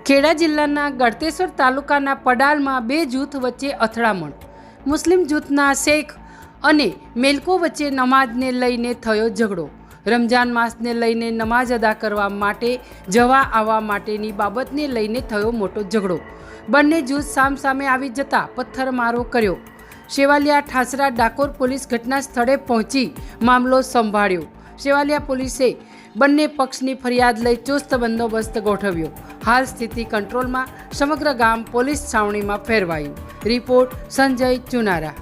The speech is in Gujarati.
ખેડા જિલ્લાના ગળતેશ્વર તાલુકાના પડાલમાં બે જૂથ વચ્ચે અથડામણ. મુસ્લિમ જૂથના શેખ અને મેલકો વચ્ચે નમાઝને લઈને થયો ઝઘડો. રમજાન માસને લઈને નમાઝ અદા કરવા માટે જવા આવવા માટેની બાબતને લઈને થયો મોટો ઝઘડો. બંને જૂથ સામસામે આવી જતા પથ્થરમારો કર્યો. સેવાલિયા ઠાસરા ડાકોર પોલીસ ઘટના સ્થળે પહોંચી મામલો સંભાળ્યો. સેવાલિયા પોલીસે બંને પક્ષની ફરિયાદ લઈ ચુસ્ત બંદોબસ્ત ગોઠવ્યો. હાલ સ્થિતિ કંટ્રોલમાં. સમગ્ર ગામ પોલીસ છાવણીમાં ફેરવાયું. રિપોર્ટ સંજય ચુનારા.